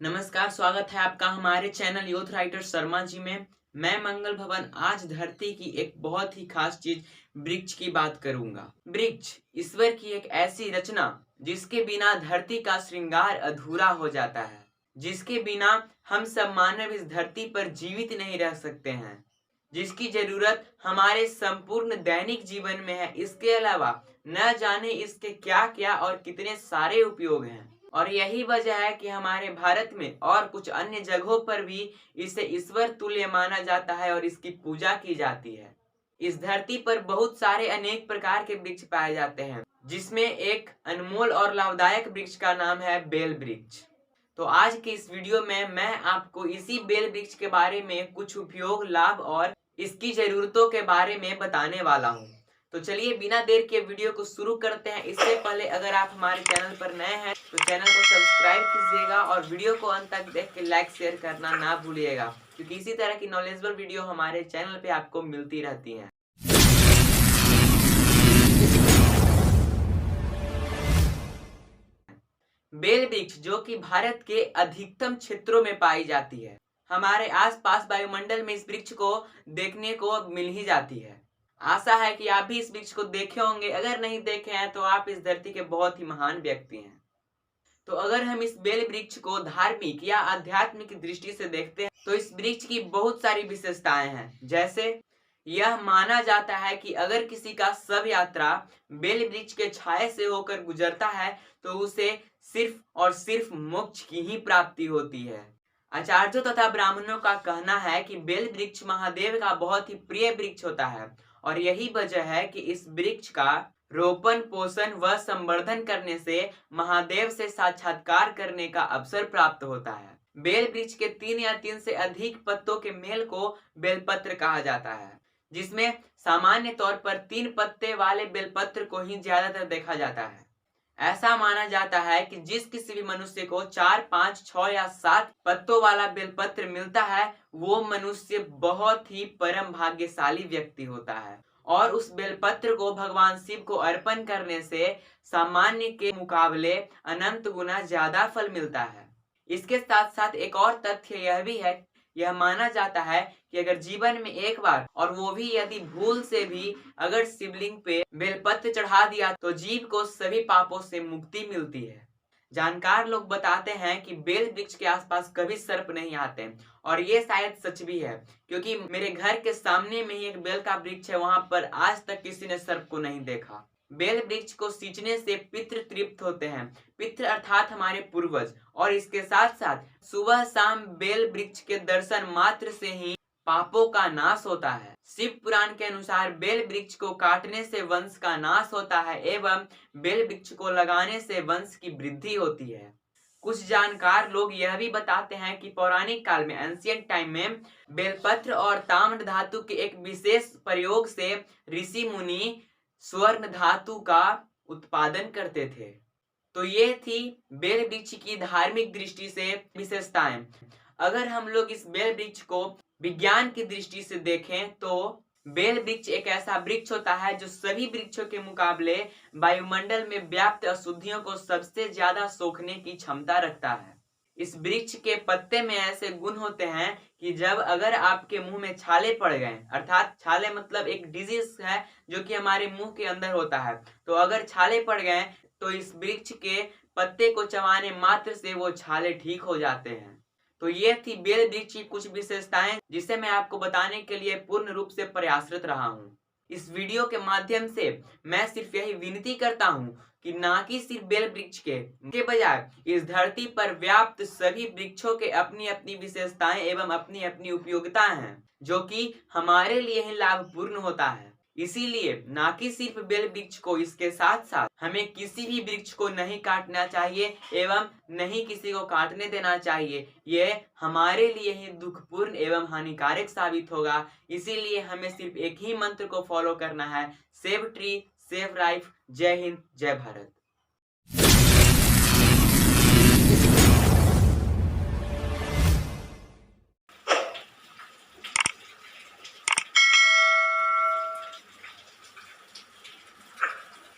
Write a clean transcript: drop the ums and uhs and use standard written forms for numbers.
नमस्कार, स्वागत है आपका हमारे channel youth writer Sharma ji में। मैं मंगल भवन आज धरती की एक बहुत ही खास चीज वृक्ष की बात करूंगा। वृक्ष ईश्वर की एक ऐसी रचना जिसके बिना धरती का श्रृंगार अधूरा हो जाता है, जिसके बिना हम सब मानव इस धरती पर जीवित नहीं रह सकते हैं, जिसकी जरूरत हमारे संपूर्ण दैनिक जीवन में है। इसके अलावा न जाने इसके क्या क्या और कितने सारे उपयोग हैं, और यही वजह है कि हमारे भारत में और कुछ अन्य जगहों पर भी इसे ईश्वर तुल्य माना जाता है और इसकी पूजा की जाती है। इस धरती पर बहुत सारे अनेक प्रकार के वृक्ष पाए जाते हैं, जिसमें एक अनमोल और लाभदायक वृक्ष का नाम है बेल वृक्ष। तो आज के इस वीडियो में मैं आपको इसी बेल वृक्ष के बारे में कुछ उपयोग, लाभ और इसकी जरूरतों के बारे में बताने वाला हूँ। तो चलिए बिना देर के वीडियो को शुरू करते हैं। इससे पहले अगर आप हमारे चैनल पर नए हैं तो चैनल को सब्सक्राइब कीजिएगा और वीडियो को अंत तक देख के लाइक शेयर करना ना भूलिएगा, क्योंकि इसी तरह की नॉलेजेबल वीडियो हमारे चैनल पे आपको मिलती रहती हैं। बेल वृक्ष जो कि भारत के अधिकतम क्षेत्रों में पाई जाती है, हमारे आसपास वायुमंडल में इस वृक्ष को देखने को मिल ही जाती है। आशा है कि आप भी इस वृक्ष को देखे होंगे। अगर नहीं देखे हैं तो आप इस धरती के बहुत ही महान व्यक्ति हैं। तो अगर हम इस बेल वृक्ष को धार्मिक या आध्यात्मिक दृष्टि से देखते हैं तो इस वृक्ष की बहुत सारी विशेषताएं हैं। जैसे यह माना जाता है कि अगर किसी का शव यात्रा बेल वृक्ष के छाये से होकर गुजरता है तो उसे सिर्फ और सिर्फ मोक्ष की ही प्राप्ति होती है। आचार्यों तथा ब्राह्मणों का कहना है कि बेल वृक्ष महादेव का बहुत ही प्रिय वृक्ष होता है, और यही वजह है कि इस वृक्ष का रोपण, पोषण व संवर्धन करने से महादेव से साक्षात्कार करने का अवसर प्राप्त होता है। बेल वृक्ष के 3 या 3 से अधिक पत्तों के मेल को बेलपत्र कहा जाता है, जिसमें सामान्य तौर पर 3 पत्ते वाले बेलपत्र को ही ज्यादातर देखा जाता है। ऐसा माना जाता है कि जिस किसी भी मनुष्य को 4, 5, 6 या 7 पत्तों वाला बेलपत्र मिलता है वो मनुष्य बहुत ही परम भाग्यशाली व्यक्ति होता है, और उस बेलपत्र को भगवान शिव को अर्पण करने से सामान्य के मुकाबले अनंत गुना ज्यादा फल मिलता है। इसके साथ साथ एक और तथ्य यह भी है, यह माना जाता है कि अगर जीवन में एक बार, और वो भी यदि भूल से भी, अगर शिवलिंग पे बेलपत्र चढ़ा दिया तो जीव को सभी पापों से मुक्ति मिलती है। जानकार लोग बताते हैं कि बेल वृक्ष के आसपास कभी सर्प नहीं आते, और ये शायद सच भी है, क्योंकि मेरे घर के सामने में ही एक बेल का वृक्ष है, वहां पर आज तक किसी ने सर्प को नहीं देखा। बेल वृक्ष को सींचने से पितृ तृप्त होते हैं, पितृ अर्थात हमारे पूर्वज, और इसके साथ साथ सुबह शाम बेल वृक्ष के दर्शन मात्र से ही पापों का नाश होता है। शिव पुराण के अनुसार बेल वृक्ष को काटने से वंश का नाश होता है एवं बेल वृक्ष को लगाने से वंश की वृद्धि होती है। कुछ जानकार लोग यह भी बताते हैं कि पौराणिक काल में, एंशिएंट टाइम में, बेलपत्र और ताम्र धातु के एक विशेष प्रयोग से ऋषि मुनि स्वर्ण धातु का उत्पादन करते थे। तो ये थी बेल वृक्ष की धार्मिक दृष्टि से विशेषताएं। अगर हम लोग इस बेल वृक्ष को विज्ञान की दृष्टि से देखें तो बेल वृक्ष एक ऐसा वृक्ष होता है जो सभी वृक्षों के मुकाबले वायुमंडल में व्याप्त अशुद्धियों को सबसे ज्यादा सोखने की क्षमता रखता है। इस वृक्ष के पत्ते में ऐसे गुण होते हैं कि जब अगर आपके मुंह में छाले पड़ गए, अर्थात छाले मतलब एक डिजीज है जो कि हमारे मुंह के अंदर होता है, तो अगर छाले पड़ गए तो इस वृक्ष के पत्ते को चबाने मात्र से वो छाले ठीक हो जाते हैं। तो ये थी बेल वृक्ष की कुछ विशेषताएं, जिसे मैं आपको बताने के लिए पूर्ण रूप से प्रयासरत रहा हूँ। इस वीडियो के माध्यम से मैं सिर्फ यही विनती करता हूँ कि ना कि सिर्फ बेल वृक्ष के बजाय इस धरती पर व्याप्त सभी वृक्षों के अपनी अपनी विशेषताएं एवं अपनी अपनी उपयोगिता हैं, जो कि हमारे लिए ही लाभपूर्ण होता है। इसीलिए ना कि सिर्फ बेल वृक्ष को, इसके साथ साथ हमें किसी भी वृक्ष को नहीं काटना चाहिए एवं नहीं किसी को काटने देना चाहिए। ये हमारे लिए ही दुखपूर्ण एवं हानिकारक साबित होगा। इसीलिए हमें सिर्फ एक ही मंत्र को फॉलो करना है, सेव ट्री सेव लाइफ। जय हिंद, जय भारत।